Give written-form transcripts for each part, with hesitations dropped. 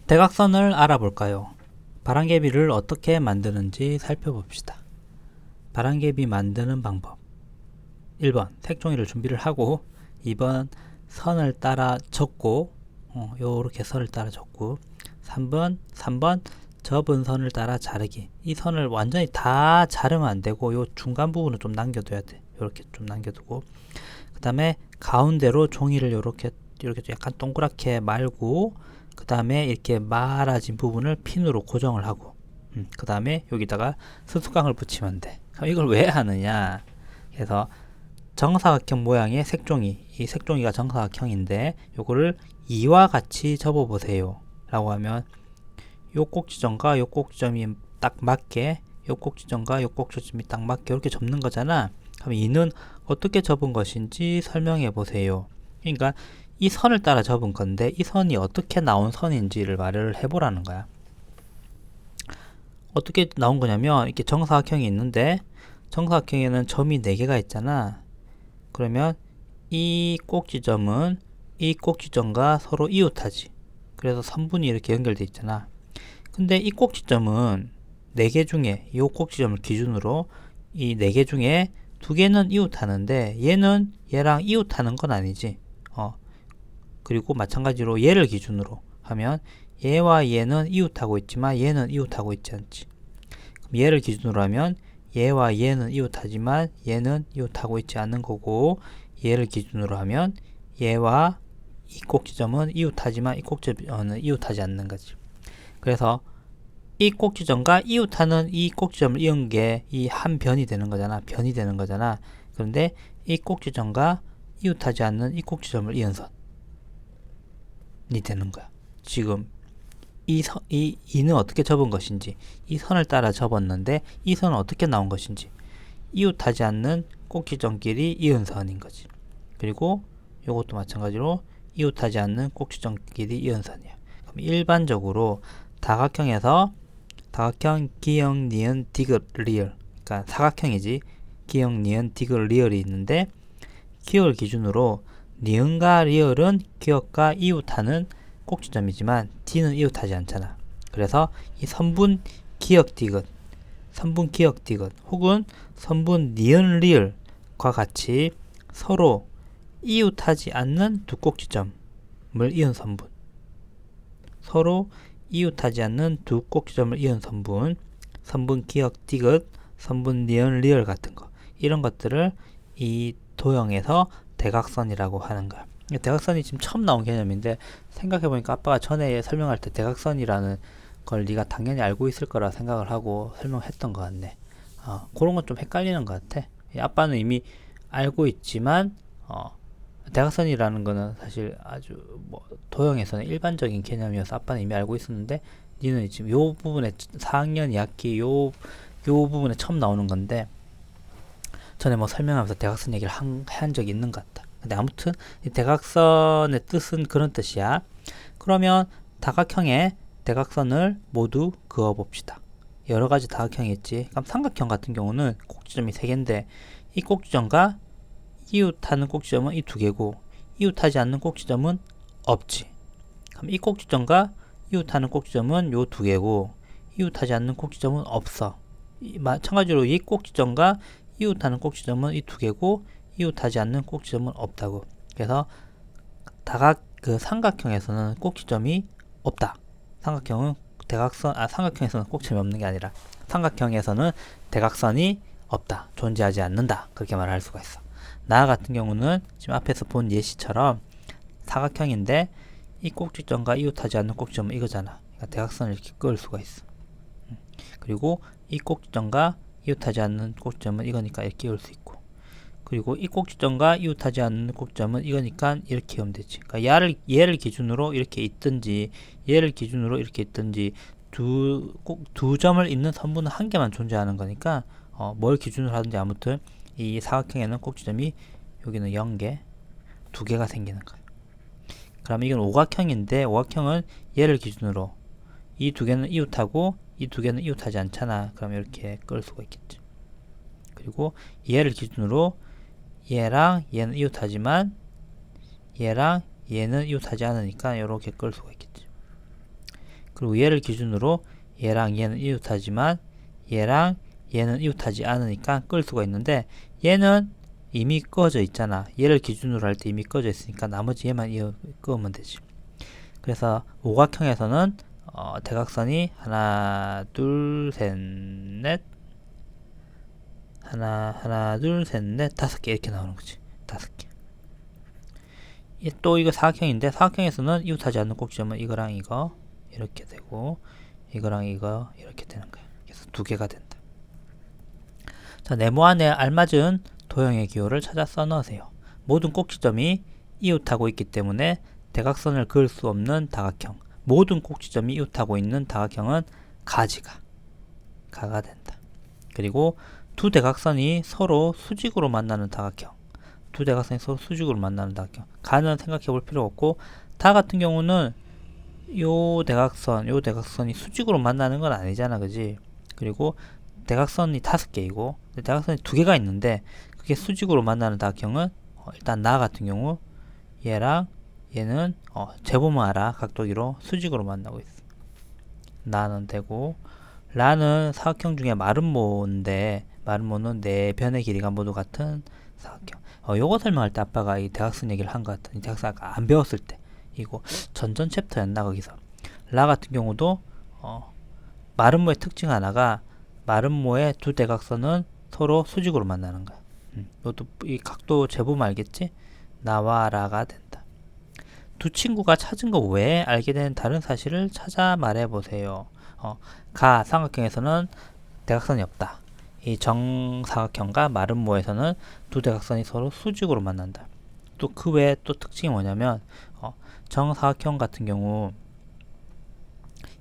대각선을 알아볼까요? 바람개비를 어떻게 만드는지 살펴봅시다. 바람개비 만드는 방법 1번 색종이를 준비를 하고 2번 선을 따라 접고 요렇게 선을 따라 접고 3번 접은 선을 따라 자르기. 이 선을 완전히 다 자르면 안되고 요 중간 부분을 좀 남겨둬야 돼. 요렇게 좀 남겨두고 그 다음에 가운데로 종이를 요렇게 약간 동그랗게 말고 그 다음에 이렇게 말아진 부분을 핀으로 고정을 하고 그 다음에 여기다가 수수깡을 붙이면 돼. 그럼 이걸 왜 하느냐, 그래서 정사각형 모양의 색종이, 이 색종이가 정사각형인데 요거를 이와 같이 접어 보세요 라고 하면 요 꼭지점과 요 꼭지점이 딱 맞게, 요 꼭지점과 요 꼭지점이 딱 맞게 이렇게 접는 거잖아. 그럼 이는 어떻게 접은 것인지 설명해 보세요. 그러니까 이 선을 따라 접은 건데 이 선이 어떻게 나온 선인지를 말을 해보라는 거야. 어떻게 나온 거냐면 이렇게 정사각형이 있는데 정사각형에는 점이 4개가 있잖아. 그러면 이 꼭지점은 이 꼭지점과 서로 이웃하지. 그래서 선분이 이렇게 연결돼 있잖아. 근데 이 꼭지점은 4개 중에 이 꼭지점을 기준으로 이 4개 중에 2개는 이웃하는데 얘는 얘랑 이웃하는 건 아니지. 그리고 마찬가지로 얘를 기준으로 하면 얘와 얘는 이웃하고 있지만 얘는 이웃하고 있지 않지. 그럼 얘를 기준으로 하면 얘와 얘는 이웃하지만 얘는 이웃하고 있지 않는 거고, 얘를 기준으로 하면 얘와 이 꼭지점은 이웃하지만 이 꼭지점은 이웃하지 않는 거지. 그래서 이 꼭지점과 이웃하는 이 꼭지점을 이은 게 이 한 변이 되는 거잖아. 변이 되는 거잖아. 그런데 이 꼭지점과 이웃하지 않는 이 꼭지점을 이은 선이 되는 거야. 지금 이는 어떻게 접은 것인지, 이 선을 따라 접었는데 이 선은 어떻게 나온 것인지, 이웃하지 않는 꼭지점끼리 이은 선인 거지. 그리고 이것도 마찬가지로 이웃하지 않는 꼭지점끼리 이은 선이야. 그럼 일반적으로 다각형에서 다각형 기역, 니은, 디귿, 리을, 그러니까 사각형이지. 기역, 니은, 디귿, 리을이 있는데 기역을 기준으로 니은과 리을은 기역과 이웃하는 꼭지점이지만 D는 이웃하지 않잖아. 그래서 이 선분 기역 디귿, 선분 기역 디귿 혹은 선분 니은 리을과 같이 서로 이웃하지 않는 두 꼭지점을 이은 선분, 서로 이웃하지 않는 두 꼭지점을 이은 선분, 선분 기역 디귿, 선분 니은 리을 같은 거, 이런 것들을 이 도형에서 대각선이라고 하는 거야. 대각선이 지금 처음 나온 개념인데 생각해보니까 아빠가 전에 설명할 때 대각선이라는 걸 네가 당연히 알고 있을 거라 생각을 하고 설명했던 것 같네. 그런 건 좀 헷갈리는 것 같아. 아빠는 이미 알고 있지만 대각선이라는 거는 사실 아주 도형에서는 일반적인 개념이어서 아빠는 이미 알고 있었는데 니는 지금 요 부분에 4학년 2학기 요 부분에 처음 나오는 건데 전에 설명하면서 대각선 얘기를 한 적이 있는 것 같다. 근데 아무튼 이 대각선의 뜻은 그런 뜻이야. 그러면 다각형에 대각선을 모두 그어봅시다. 여러가지 다각형이 있지. 그럼 삼각형 같은 경우는 꼭지점이 3개인데 이 꼭지점과 이웃하는 꼭지점은 이 2개고 이웃하지 않는 꼭지점은 없지. 그럼 이 꼭지점과 이웃하는 꼭지점은 요 2개고 이웃하지 않는 꼭지점은 없어. 마찬가지로 이 꼭지점과 이웃하는 꼭지점은 이 2개고 이웃하지 않는 꼭지점은 없다고. 그래서 삼각형에서는 꼭지점이 없다. 삼각형은 삼각형에서는 꼭지점이 없는 게 아니라 삼각형에서는 대각선이 없다, 존재하지 않는다, 그렇게 말할 수가 있어. 나 같은 경우는 지금 앞에서 본 예시처럼 사각형인데 이 꼭지점과 이웃하지 않는 꼭지점은 이거잖아. 그러니까 대각선을 이렇게 그을 수가 있어. 그리고 이 꼭지점과 이웃하지 않는 꼭지점은 이거니까 이렇게 그을 수 있고, 그리고 이 꼭지점과 이웃하지 않는 꼭지점은 이거니까 이렇게 하면 되지. 그러니까 얘를 기준으로 이렇게 있든지 얘를 기준으로 이렇게 있든지 두 점을 잇는 선분은 한 개만 존재하는 거니까 뭘 기준으로 하든지 아무튼 이 사각형에는 꼭지점이 여기는 0개, 2개가 생기는 거야. 그럼 이건 오각형인데 오각형은 얘를 기준으로 이 2개는 이웃하고 이 2개는 이웃하지 않잖아. 그럼 이렇게 끌 수가 있겠지. 그리고 얘를 기준으로 얘랑 얘는 이웃하지만 얘랑 얘는 이웃하지 않으니까 이렇게 끌 수가 있겠지. 그리고 얘를 기준으로 얘랑 얘는 이웃하지만 얘랑 얘는 이웃하지 않으니까 끌 수가 있는데, 얘는 이미 꺼져 있잖아. 얘를 기준으로 할 때 이미 꺼져 있으니까 나머지 얘만 끄면 되지. 그래서 오각형에서는 대각선이 하나 둘 셋 넷 하나 둘 셋 넷 다섯 개 이렇게 나오는 거지. 다섯 개. 또 이거 사각형인데, 사각형에서는 이웃하지 않는 꼭지점은 이거랑 이거 이렇게 되고, 이거랑 이거 이렇게 되는 거야. 그래서 두 개가 된다. 자, 네모안에 알맞은 도형의 기호를 찾아 써넣으세요. 모든 꼭지점이 이웃하고 있기 때문에 대각선을 그을 수 없는 다각형, 모든 꼭지점이 이웃하고 있는 다각형은 가가 된다. 그리고 두 대각선이 서로 수직으로 만나는 다각형, 두 대각선이 서로 수직으로 만나는 다각형, 가는 생각해 볼 필요 없고, 다 같은 경우는 요 대각선이 수직으로 만나는 건 아니잖아, 그지? 그리고 대각선이 5개이고 대각선이 2개가 있는데, 그게 수직으로 만나는 다각형은 일단 나 같은 경우 얘랑 얘는 재보면 알아. 각도기로 수직으로 만나고 있어. 나는 되고, 라는 사각형 중에 마름모인데, 마름모는 네 변의 길이가 모두 같은 사각형. 요거 설명할 때 아빠가 이 대각선 얘기를 한 것 같아. 이 대각선 아까 안 배웠을 때, 이거 전전 챕터였나 거기서. 라 같은 경우도 마름모의 특징 하나가, 마름모의 두 대각선은 서로 수직으로 만나는 거야. 이것도 이 각도 재보면 알겠지? 나와 라가 된다. 두 친구가 찾은 것 외에 알게 된 다른 사실을 찾아 말해보세요. 가 삼각형에서는 대각선이 없다. 이 정사각형과 마름모에서는 두 대각선이 서로 수직으로 만난다. 또 그 외에 또 특징이 뭐냐면, 정사각형 같은 경우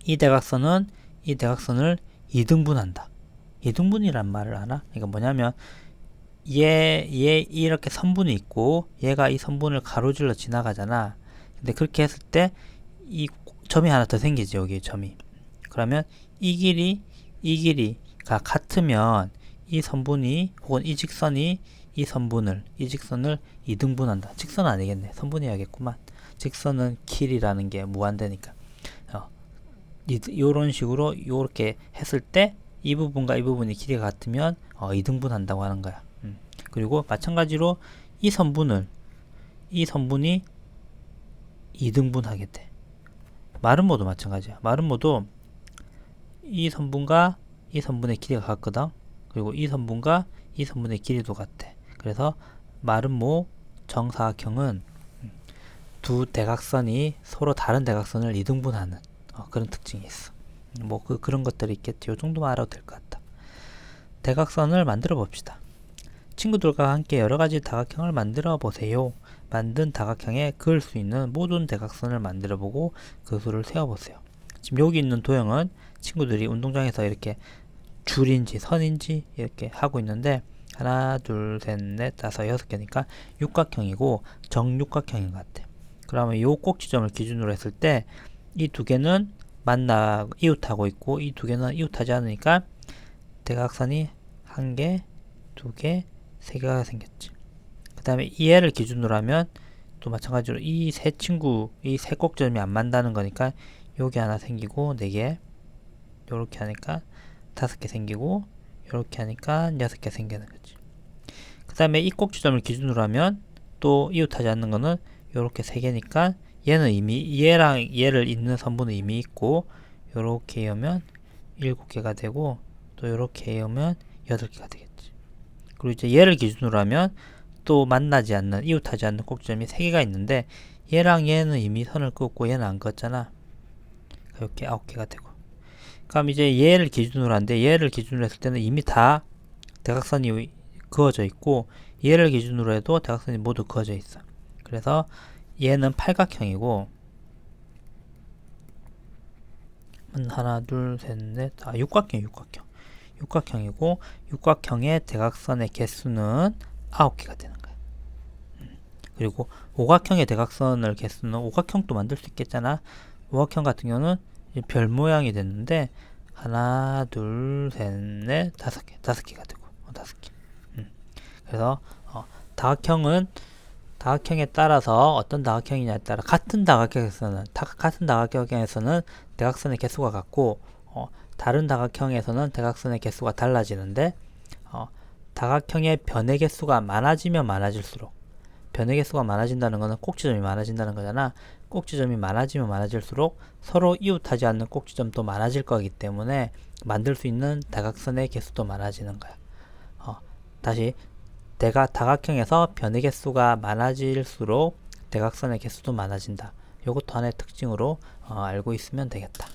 이 대각선을 2등분한다. 2등분이란 말을 하나? 이거 뭐냐면, 얘 이렇게 선분이 있고 얘가 이 선분을 가로질러 지나가잖아. 근데 그렇게 했을 때 이 점이 하나 더 생기지. 여기 점이. 그러면 이 길이가 같으면 이 선분이 혹은 이 직선이 이 직선을 2등분한다. 직선은 아니겠네. 선분이야겠구만. 직선은 길이라는 게 무한대니까. 이런 식으로 이렇게 했을 때 이 부분과 이 부분이 길이가 같으면 2등분한다고 하는 거야. 그리고 마찬가지로 이 선분이 2등분하게 돼. 마름모도 마찬가지야. 마름모도 이 선분과 이 선분의 길이가 같거든. 그리고 이 선분과 이 선분의 길이도 같대. 그래서 마름모 정사각형은 두 대각선이 서로 다른 대각선을 2등분하는 그런 특징이 있어. 그런 것들이 있겠지. 요 정도만 알아도 될 것 같다. 대각선을 만들어 봅시다. 친구들과 함께 여러가지 다각형을 만들어 보세요. 만든 다각형에 그을 수 있는 모든 대각선을 만들어 보고 그 수를 세어 보세요. 지금 여기 있는 도형은 친구들이 운동장에서 이렇게 줄인지 선인지 이렇게 하고 있는데, 하나 둘 셋 넷 다섯 여섯 개니까 육각형이고 정육각형인 것 같아. 그러면 요 꼭지점을 기준으로 했을 때 이 두 개는 이웃하고 있고 이 두 개는 이웃하지 않으니까 대각선이 한 개, 두 개, 세 개가 생겼지. 그 다음에 얘를 기준으로 하면 또 마찬가지로 이 세 꼭지점이 안 만나는 거니까 여기 하나 생기고 네 개, 요렇게 하니까 5개 생기고, 요렇게 하니까 6개 생기는 거지. 그 다음에 이 꼭지점을 기준으로 하면 또 이웃하지 않는 거는 요렇게 3개니까 얘는 이미 얘랑 얘를 잇는 선분은 이미 있고, 요렇게 하면 7개가 되고, 또 요렇게 하면 8개가 되겠지. 그리고 이제 얘를 기준으로 하면 또 이웃하지 않는 꼭지점이 3개가 있는데, 얘랑 얘는 이미 선을 긋고 얘는 안 긋었잖아. 이렇게 9개가 되고. 그럼 이제 얘를 기준으로 하는데, 얘를 기준으로 했을 때는 이미 다 대각선이 그어져 있고, 얘를 기준으로 해도 대각선이 모두 그어져 있어. 그래서 얘는 팔각형이고, 하나 둘 셋 넷 육각형이고, 육각형의 대각선의 개수는 9개가 되는 거야. 그리고 오각형의 대각선을 개수는, 오각형도 만들 수 있겠잖아. 오각형 같은 경우는 별 모양이 됐는데 하나 둘 셋 넷 5개가 되고 5개. 그래서 다각형은 다각형에 따라서 어떤 다각형이냐에 따라 같은 다각형에서는 대각선의 개수가 같고 다른 다각형에서는 대각선의 개수가 달라지는데 다각형의 변의 개수가 많아지면 많아질수록 변의 개수가 많아진다는 것은 꼭지점이 많아진다는 거잖아. 꼭지점이 많아지면 많아질수록 서로 이웃하지 않는 꼭지점도 많아질 거기 때문에 만들 수 있는 대각선의 개수도 많아지는 거야. 다시 다각형에서 변의 개수가 많아질수록 대각선의 개수도 많아진다. 이것도 하나의 특징으로 알고 있으면 되겠다.